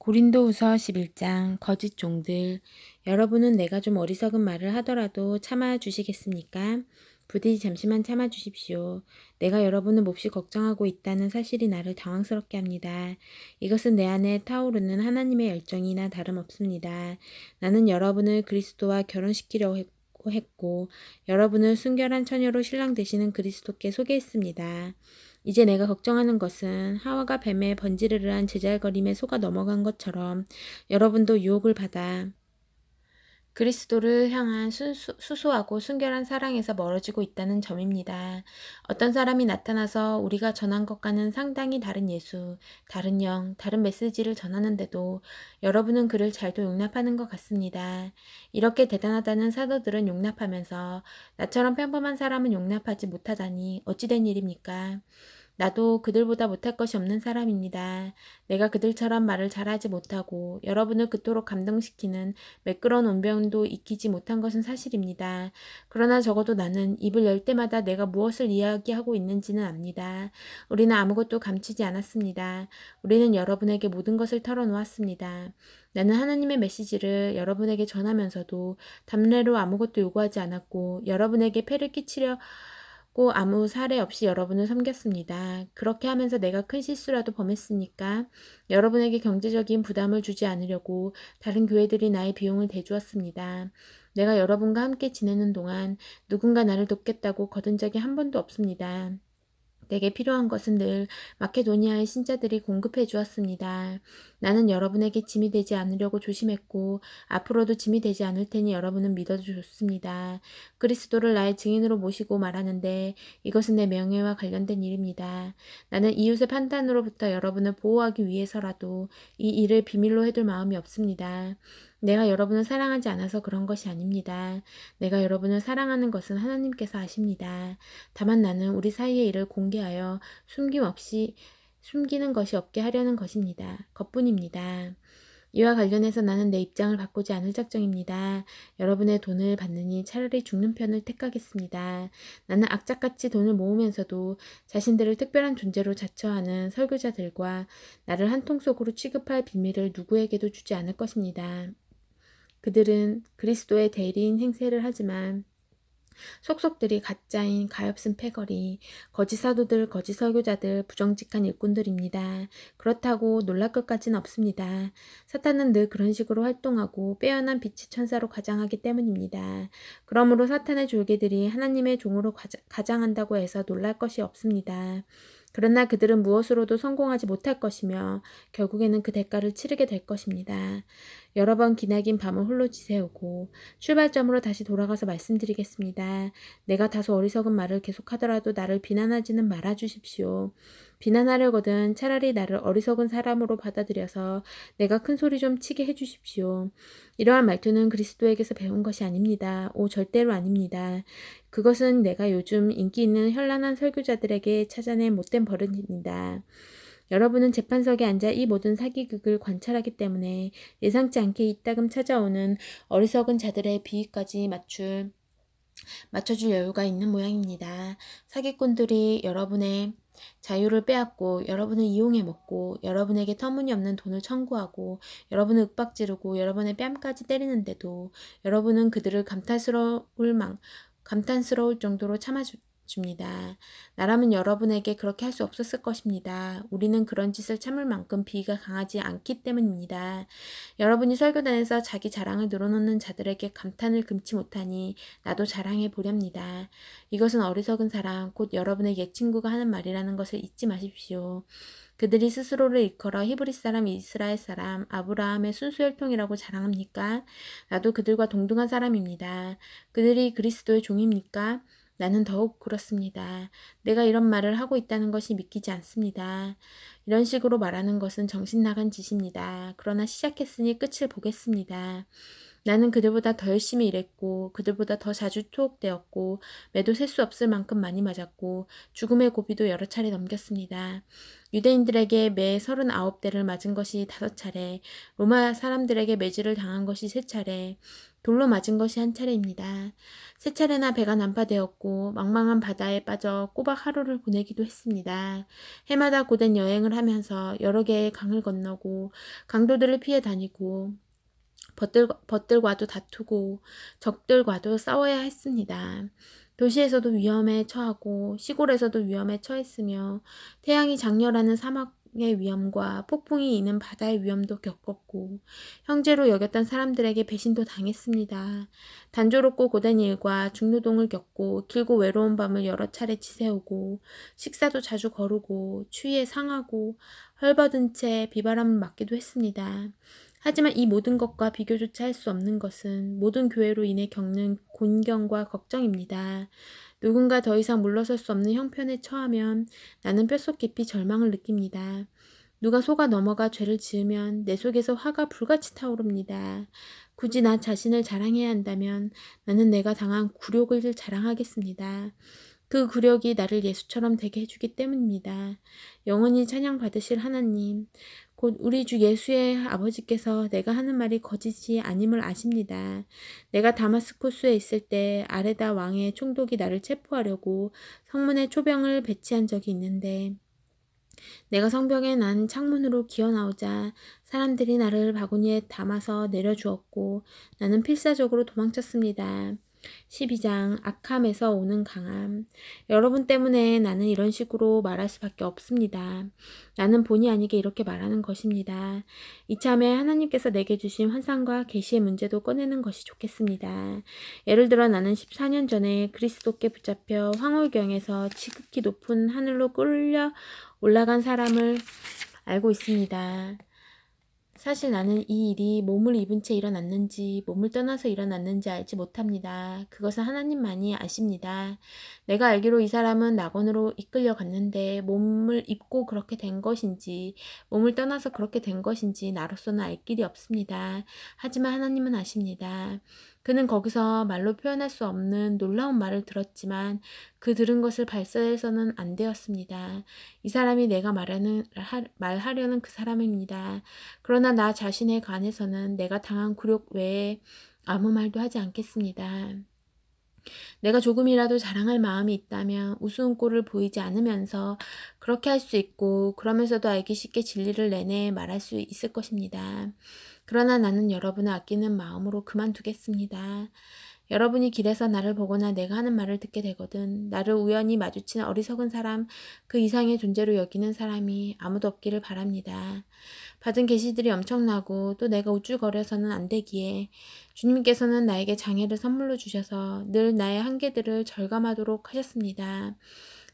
고린도후서 11장 거짓 종들. 여러분은 내가 좀 어리석은 말을 하더라도 참아 주시겠습니까? 부디 잠시만 참아 주십시오. 내가 여러분을 몹시 걱정하고 있다는 사실이 나를 당황스럽게 합니다. 이것은 내 안에 타오르는 하나님의 열정이나 다름없습니다. 나는 여러분을 그리스도와 결혼시키려고 했고 여러분을 순결한 처녀로 신랑 되시는 그리스도께 소개했습니다. 이제 내가 걱정하는 것은 하와가 뱀의 번지르르한 제잘거림에 속아 넘어간 것처럼 여러분도 유혹을 받아 그리스도를 향한 수수하고 순결한 사랑에서 멀어지고 있다는 점입니다. 어떤 사람이 나타나서 우리가 전한 것과는 상당히 다른 예수, 다른 영, 다른 메시지를 전하는데도 여러분은 그를 잘도 용납하는 것 같습니다. 이렇게 대단하다는 사도들은 용납하면서 나처럼 평범한 사람은 용납하지 못하다니 어찌 된 일입니까? 나도 그들보다 못할 것이 없는 사람입니다. 내가 그들처럼 말을 잘하지 못하고 여러분을 그토록 감동시키는 매끄러운 운명도 익히지 못한 것은 사실입니다. 그러나 적어도 나는 입을 열 때마다 내가 무엇을 이야기하고 있는지는 압니다. 우리는 아무것도 감추지 않았습니다. 우리는 여러분에게 모든 것을 털어놓았습니다. 나는 하나님의 메시지를 여러분에게 전하면서도 담례로 아무것도 요구하지 않았고 여러분에게 폐를 끼치려 고 아무 사례 없이 여러분을 섬겼습니다. 그렇게 하면서 내가 큰 실수라도 범했으니까 여러분에게 경제적인 부담을 주지 않으려고 다른 교회들이 나의 비용을 대주었습니다. 내가 여러분과 함께 지내는 동안 누군가 나를 돕겠다고 거둔 적이 한 번도 없습니다. 내게 필요한 것은 늘 마케도니아의 신자들이 공급해 주었습니다. 나는 여러분에게 짐이 되지 않으려고 조심했고 앞으로도 짐이 되지 않을 테니 여러분은 믿어주셨습니다. 그리스도를 나의 증인으로 모시고 말하는데 이것은 내 명예와 관련된 일입니다. 나는 이웃의 판단으로부터 여러분을 보호하기 위해서라도 이 일을 비밀로 해둘 마음이 없습니다. 내가 여러분을 사랑하지 않아서 그런 것이 아닙니다. 내가 여러분을 사랑하는 것은 하나님께서 아십니다. 다만 나는 우리 사이의 일을 공개하여 숨기는 것이 없게 하려는 것입니다. 것뿐입니다. 이와 관련해서 나는 내 입장을 바꾸지 않을 작정입니다. 여러분의 돈을 받느니 차라리 죽는 편을 택하겠습니다. 나는 악착같이 돈을 모으면서도 자신들을 특별한 존재로 자처하는 설교자들과 나를 한 통속으로 취급할 비밀을 누구에게도 주지 않을 것입니다. 그들은 그리스도의 대리인 행세를 하지만 속속들이 가짜인 가엾은 패거리, 거짓 사도들, 거짓 설교자들, 부정직한 일꾼들입니다. 그렇다고 놀랄 것까지는 없습니다. 사탄은 늘 그런 식으로 활동하고 빼어난 빛의 천사로 가장하기 때문입니다. 그러므로 사탄의 졸개들이 하나님의 종으로 가장한다고 해서 놀랄 것이 없습니다. 그러나 그들은 무엇으로도 성공하지 못할 것이며 결국에는 그 대가를 치르게 될 것입니다. 여러 번 기나긴 밤을 홀로 지새우고 출발점으로 다시 돌아가서 말씀드리겠습니다. 내가 다소 어리석은 말을 계속하더라도 나를 비난하지는 말아 주십시오. 비난하려거든 차라리 나를 어리석은 사람으로 받아들여서 내가 큰 소리 좀 치게 해주십시오. 이러한 말투는 그리스도에게서 배운 것이 아닙니다. 오, 절대로 아닙니다. 그것은 내가 요즘 인기 있는 현란한 설교자들에게 찾아낸 못된 버릇입니다. 여러분은 재판석에 앉아 이 모든 사기극을 관찰하기 때문에 예상치 않게 이따금 찾아오는 어리석은 자들의 비위까지 맞춰줄 여유가 있는 모양입니다. 사기꾼들이 여러분의 자유를 빼앗고 여러분을 이용해 먹고 여러분에게 터무니없는 돈을 청구하고 여러분을 윽박지르고 여러분의 뺨까지 때리는데도 여러분은 그들을 감탄스러울 정도로 참아줍니다. 나라면 여러분에게 그렇게 할 수 없었을 것입니다. 우리는 그런 짓을 참을 만큼 비위가 강하지 않기 때문입니다. 여러분이 설교단에서 자기 자랑을 늘어놓는 자들에게 감탄을 금치 못하니 나도 자랑해 보렵니다. 이것은 어리석은 사람, 곧 여러분의 옛 친구가 하는 말이라는 것을 잊지 마십시오. 그들이 스스로를 일컬어 히브리 사람, 이스라엘 사람, 아브라함의 순수 혈통이라고 자랑합니까? 나도 그들과 동등한 사람입니다. 그들이 그리스도의 종입니까? 나는 더욱 그렇습니다. 내가 이런 말을 하고 있다는 것이 믿기지 않습니다. 이런 식으로 말하는 것은 정신 나간 짓입니다. 그러나 시작했으니 끝을 보겠습니다. 나는 그들보다 더 열심히 일했고 그들보다 더 자주 투옥되었고 매도 셀 수 없을 만큼 많이 맞았고 죽음의 고비도 여러 차례 넘겼습니다. 유대인들에게 매 39대를 맞은 것이 5차례, 로마 사람들에게 매질을 당한 것이 3차례, 돌로 맞은 것이 1차례입니다. 3차례나 배가 난파되었고 망망한 바다에 빠져 꼬박 하루를 보내기도 했습니다. 해마다 고된 여행을 하면서 여러 개의 강을 건너고 강도들을 피해 다니고 벗들과도 다투고 적들과도 싸워야 했습니다. 도시에서도 위험에 처하고 시골에서도 위험에 처했으며 태양이 장렬하는 사막의 위험과 폭풍이 이는 바다의 위험도 겪었고 형제로 여겼던 사람들에게 배신도 당했습니다. 단조롭고 고된 일과 중노동을 겪고 길고 외로운 밤을 여러 차례 지새우고 식사도 자주 거르고 추위에 상하고 헐벗은 채 비바람을 맞기도 했습니다. 하지만 이 모든 것과 비교조차 할 수 없는 것은 모든 교회로 인해 겪는 곤경과 걱정입니다. 누군가 더 이상 물러설 수 없는 형편에 처하면 나는 뼛속 깊이 절망을 느낍니다. 누가 속아 넘어가 죄를 지으면 내 속에서 화가 불같이 타오릅니다. 굳이 나 자신을 자랑해야 한다면 나는 내가 당한 굴욕을 자랑하겠습니다. 그 굴욕이 나를 예수처럼 되게 해주기 때문입니다. 영원히 찬양 받으실 하나님, 곧 우리 주 예수의 아버지께서 내가 하는 말이 거짓이 아님을 아십니다. 내가 다마스쿠스에 있을 때 아레다 왕의 총독이 나를 체포하려고 성문에 초병을 배치한 적이 있는데 내가 성벽에 난 창문으로 기어나오자 사람들이 나를 바구니에 담아서 내려주었고 나는 필사적으로 도망쳤습니다. 12장 악함에서 오는 강함. 여러분 때문에 나는 이런 식으로 말할 수밖에 없습니다. 나는 본의 아니게 이렇게 말하는 것입니다. 이참에 하나님께서 내게 주신 환상과 계시의 문제도 꺼내는 것이 좋겠습니다. 예를 들어 나는 14년 전에 그리스도께 붙잡혀 황홀경에서 지극히 높은 하늘로 끌려 올라간 사람을 알고 있습니다. 사실 나는 이 일이 몸을 입은 채 일어났는지 몸을 떠나서 일어났는지 알지 못합니다. 그것은 하나님만이 아십니다. 내가 알기로 이 사람은 낙원으로 이끌려 갔는데 몸을 입고 그렇게 된 것인지 몸을 떠나서 그렇게 된 것인지 나로서는 알 길이 없습니다. 하지만 하나님은 아십니다. 그는 거기서 말로 표현할 수 없는 놀라운 말을 들었지만 그 들은 것을 발설해서는 안 되었습니다. 이 사람이 내가 말하려는 그 사람입니다. 그러나 나 자신에 관해서는 내가 당한 굴욕 외에 아무 말도 하지 않겠습니다. 내가 조금이라도 자랑할 마음이 있다면 우스운 꼴을 보이지 않으면서 그렇게 할 수 있고 그러면서도 알기 쉽게 진리를 내내 말할 수 있을 것입니다. 그러나 나는 여러분을 아끼는 마음으로 그만두겠습니다. 여러분이 길에서 나를 보거나 내가 하는 말을 듣게 되거든 나를 우연히 마주친 어리석은 사람 그 이상의 존재로 여기는 사람이 아무도 없기를 바랍니다. 받은 계시들이 엄청나고 또 내가 우쭐거려서는 안 되기에 주님께서는 나에게 장애를 선물로 주셔서 늘 나의 한계들을 절감하도록 하셨습니다.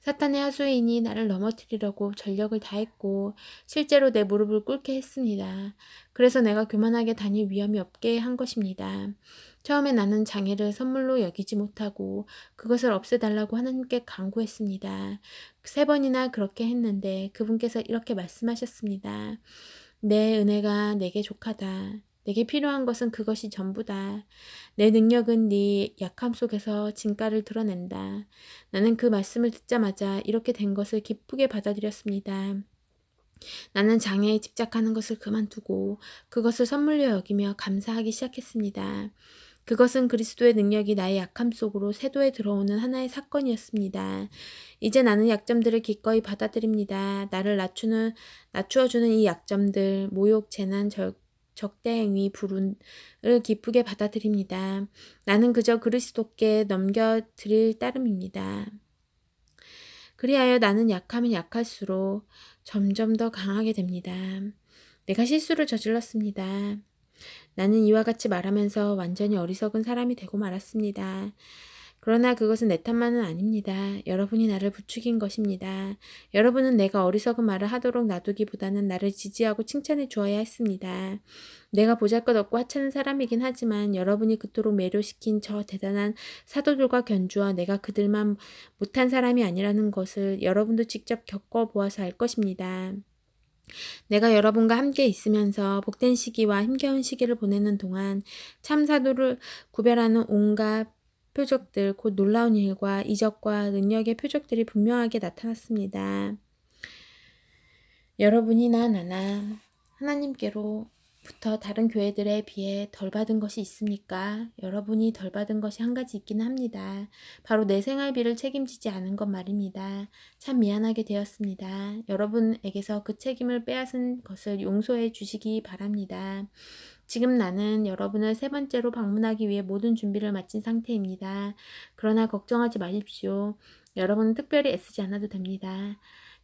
사탄의 하수인이 나를 넘어뜨리려고 전력을 다했고 실제로 내 무릎을 꿇게 했습니다. 그래서 내가 교만하게 다닐 위험이 없게 한 것입니다. 처음에 나는 장애를 선물로 여기지 못하고 그것을 없애달라고 하나님께 간구했습니다. 3번이나 그렇게 했는데 그분께서 이렇게 말씀하셨습니다. 내 은혜가 내게 족하다. 내게 필요한 것은 그것이 전부다. 내 능력은 네 약함 속에서 진가를 드러낸다. 나는 그 말씀을 듣자마자 이렇게 된 것을 기쁘게 받아들였습니다. 나는 장애에 집착하는 것을 그만두고 그것을 선물로 여기며 감사하기 시작했습니다. 그것은 그리스도의 능력이 나의 약함 속으로 세도에 들어오는 하나의 사건이었습니다. 이제 나는 약점들을 기꺼이 받아들입니다. 나를 낮추어주는 이 약점들, 모욕, 재난, 적대행위, 불운을 기쁘게 받아들입니다. 나는 그저 그리스도께 넘겨드릴 따름입니다. 그리하여 나는 약하면 약할수록 점점 더 강하게 됩니다. 내가 실수를 저질렀습니다. 나는 이와 같이 말하면서 완전히 어리석은 사람이 되고 말았습니다. 그러나 그것은 내 탓만은 아닙니다. 여러분이 나를 부추긴 것입니다. 여러분은 내가 어리석은 말을 하도록 놔두기보다는 나를 지지하고 칭찬해 주어야 했습니다. 내가 보잘것없고 하찮은 사람이긴 하지만 여러분이 그토록 매료시킨 저 대단한 사도들과 견주어 내가 그들만 못한 사람이 아니라는 것을 여러분도 직접 겪어보아서 알 것입니다. 내가 여러분과 함께 있으면서 복된 시기와 힘겨운 시기를 보내는 동안 참 사도를 구별하는 온갖 표적들, 곧 놀라운 일과 이적과 능력의 표적들이 분명하게 나타났습니다. 여러분이나 나나 하나님께로부터 다른 교회들에 비해 덜 받은 것이 있습니까? 여러분이 덜 받은 것이 한 가지 있기는 합니다. 바로 내 생활비를 책임지지 않은 것 말입니다. 참 미안하게 되었습니다. 여러분에게서 그 책임을 빼앗은 것을 용서해 주시기 바랍니다. 지금 나는 여러분을 세 번째로 방문하기 위해 모든 준비를 마친 상태입니다. 그러나 걱정하지 마십시오. 여러분은 특별히 애쓰지 않아도 됩니다.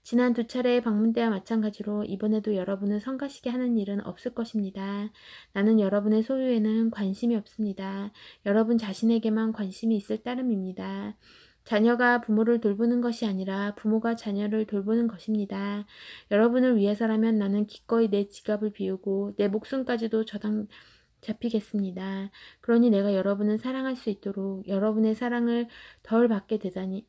지난 2차례의 방문 때와 마찬가지로 이번에도 여러분을 성가시게 하는 일은 없을 것입니다. 나는 여러분의 소유에는 관심이 없습니다. 여러분 자신에게만 관심이 있을 따름입니다. 자녀가 부모를 돌보는 것이 아니라 부모가 자녀를 돌보는 것입니다. 여러분을 위해서라면 나는 기꺼이 내 지갑을 비우고 내 목숨까지도 잡히겠습니다. 그러니 내가 여러분을 사랑할 수 있도록 여러분의 사랑을 덜 받게 되다니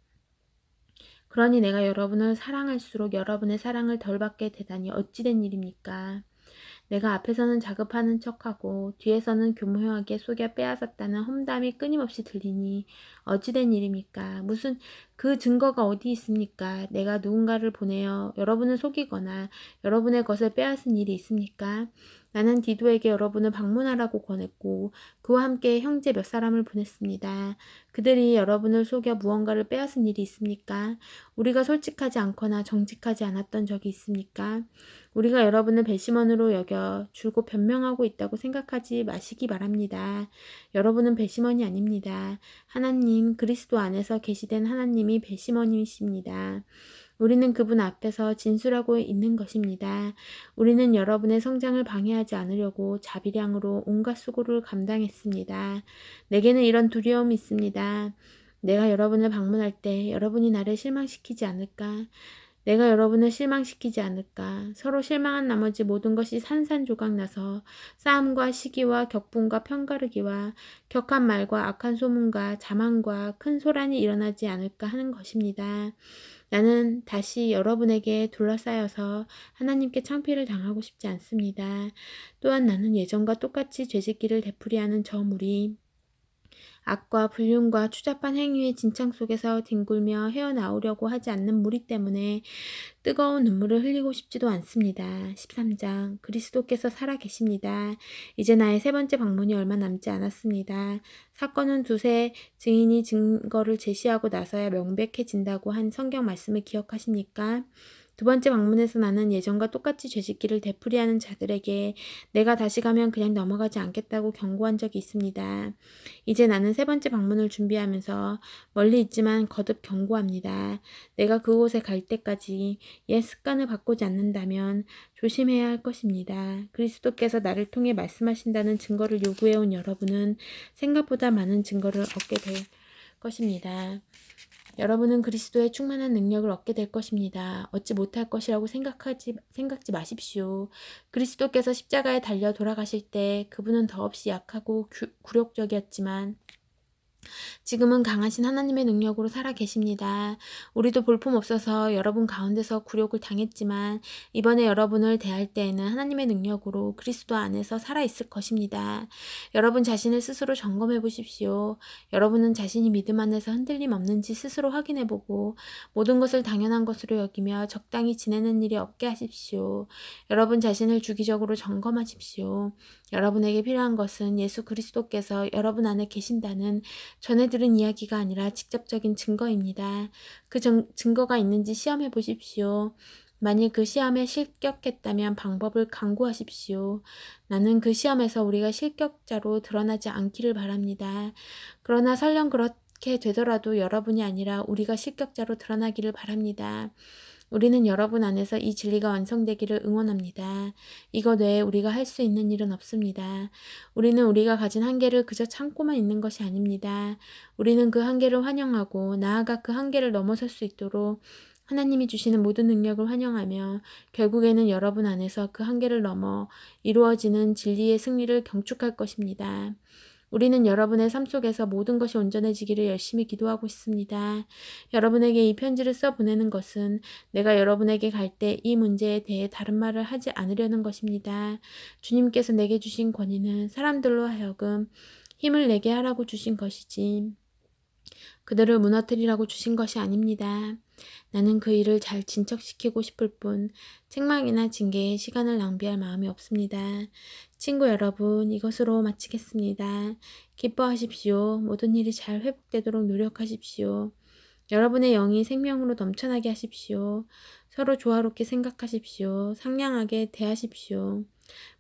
그러니 내가 여러분을 사랑할수록 여러분의 사랑을 덜 받게 되다니 어찌된 일입니까? 내가 앞에서는 자급하는 척하고 뒤에서는 교묘하게 속여 빼앗았다는 험담이 끊임없이 들리니 어찌된 일입니까? 무슨 그 증거가 어디 있습니까? 내가 누군가를 보내어 여러분을 속이거나 여러분의 것을 빼앗은 일이 있습니까? 나는 디도에게 여러분을 방문하라고 권했고 그와 함께 형제 몇 사람을 보냈습니다. 그들이 여러분을 속여 무언가를 빼앗은 일이 있습니까? 우리가 솔직하지 않거나 정직하지 않았던 적이 있습니까? 우리가 여러분을 배심원으로 여겨 줄곧 변명하고 있다고 생각하지 마시기 바랍니다. 여러분은 배심원이 아닙니다. 하나님, 그리스도 안에서 계시된 하나님이 배심원이십니다. 우리는 그분 앞에서 진술하고 있는 것입니다. 우리는 여러분의 성장을 방해하지 않으려고 자비량으로 온갖 수고를 감당했습니다. 내게는 이런 두려움이 있습니다. 내가 여러분을 방문할 때 여러분이 나를 실망시키지 않을까? 내가 여러분을 실망시키지 않을까? 서로 실망한 나머지 모든 것이 산산조각 나서 싸움과 시기와 격분과 편가르기와 격한 말과 악한 소문과 자만과 큰 소란이 일어나지 않을까 하는 것입니다. 나는 다시 여러분에게 둘러싸여서 하나님께 창피를 당하고 싶지 않습니다. 또한 나는 예전과 똑같이 죄짓기를 되풀이하는 저 무리, 악과 불륜과 추잡한 행위의 진창 속에서 뒹굴며 헤어나오려고 하지 않는 무리 때문에 뜨거운 눈물을 흘리고 싶지도 않습니다. 13장 그리스도께서 살아계십니다. 이제 나의 세 번째 방문이 얼마 남지 않았습니다. 사건은 두세 증인이 증거를 제시하고 나서야 명백해진다고 한 성경 말씀을 기억하십니까? 두 번째 방문에서 나는 예전과 똑같이 죄짓기를 되풀이하는 자들에게 내가 다시 가면 그냥 넘어가지 않겠다고 경고한 적이 있습니다. 이제 나는 세 번째 방문을 준비하면서 멀리 있지만 거듭 경고합니다. 내가 그곳에 갈 때까지 옛 습관을 바꾸지 않는다면 조심해야 할 것입니다. 그리스도께서 나를 통해 말씀하신다는 증거를 요구해온 여러분은 생각보다 많은 증거를 얻게 될 것입니다. 여러분은 그리스도의 충만한 능력을 얻게 될 것입니다. 얻지 못할 것이라고 생각지 마십시오. 그리스도께서 십자가에 달려 돌아가실 때 그분은 더없이 약하고 굴욕적이었지만 지금은 강하신 하나님의 능력으로 살아 계십니다. 우리도 볼품없어서 여러분 가운데서 굴욕을 당했지만 이번에 여러분을 대할 때에는 하나님의 능력으로 그리스도 안에서 살아있을 것입니다. 여러분 자신을 스스로 점검해 보십시오. 여러분은 자신이 믿음 안에서 흔들림 없는지 스스로 확인해 보고 모든 것을 당연한 것으로 여기며 적당히 지내는 일이 없게 하십시오. 여러분 자신을 주기적으로 점검하십시오. 여러분에게 필요한 것은 예수 그리스도께서 여러분 안에 계신다는 전해 들은 이야기가 아니라 직접적인 증거입니다. 그 증거가 있는지 시험해 보십시오. 만일 그 시험에 실격했다면 방법을 강구하십시오. 나는 그 시험에서 우리가 실격자로 드러나지 않기를 바랍니다. 그러나 설령 그렇게 되더라도 여러분이 아니라 우리가 실격자로 드러나기를 바랍니다. 우리는 여러분 안에서 이 진리가 완성되기를 응원합니다. 이것 외에 우리가 할 수 있는 일은 없습니다. 우리는 우리가 가진 한계를 그저 참고만 있는 것이 아닙니다. 우리는 그 한계를 환영하고 나아가 그 한계를 넘어설 수 있도록 하나님이 주시는 모든 능력을 환영하며 결국에는 여러분 안에서 그 한계를 넘어 이루어지는 진리의 승리를 경축할 것입니다. 우리는 여러분의 삶 속에서 모든 것이 온전해지기를 열심히 기도하고 있습니다. 여러분에게 이 편지를 써 보내는 것은 내가 여러분에게 갈 때 이 문제에 대해 다른 말을 하지 않으려는 것입니다. 주님께서 내게 주신 권위는 사람들로 하여금 힘을 내게 하라고 주신 것이지 그들을 무너뜨리라고 주신 것이 아닙니다. 나는 그 일을 잘 진척시키고 싶을 뿐 책망이나 징계에 시간을 낭비할 마음이 없습니다. 친구 여러분, 이것으로 마치겠습니다. 기뻐하십시오. 모든 일이 잘 회복되도록 노력하십시오. 여러분의 영이 생명으로 넘쳐나게 하십시오. 서로 조화롭게 생각하십시오. 상냥하게 대하십시오.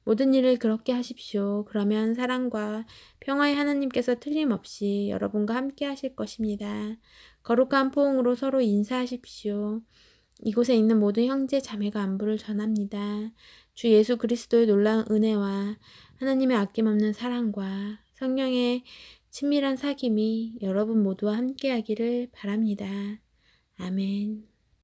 모든 일을 그렇게 하십시오. 그러면 사랑과 평화의 하나님께서 틀림없이 여러분과 함께 하실 것입니다. 거룩한 포옹으로 서로 인사하십시오. 이곳에 있는 모든 형제 자매가 안부를 전합니다. 주 예수 그리스도의 놀라운 은혜와 하나님의 아낌없는 사랑과 성령의 친밀한 사귐이 여러분 모두와 함께하기를 바랍니다. 아멘.